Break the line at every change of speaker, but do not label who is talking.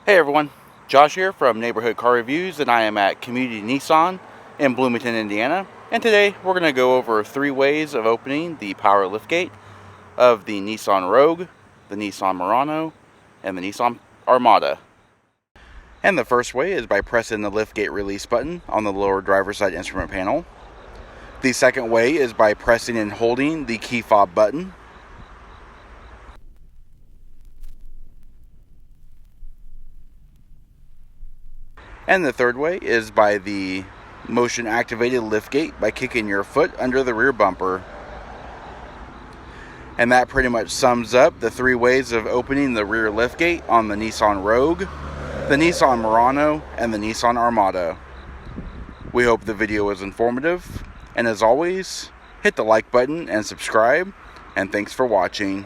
Hey everyone, Josh here from Neighborhood Car Reviews, and I am at Community Nissan in Bloomington, Indiana. And today we're going to go over 3 ways of opening the power liftgate of the Nissan Rogue, the Nissan Murano, and the Nissan Armada. And the first way is by pressing the liftgate release button on the lower driver's side instrument panel. The second way is by pressing and holding the key fob button. And the third way is by the motion activated liftgate by kicking your foot under the rear bumper. And that pretty much sums up the 3 ways of opening the rear liftgate on the Nissan Rogue, the Nissan Murano, and the Nissan Armada. We hope the video was informative, and as always, hit the like button and subscribe, and thanks for watching.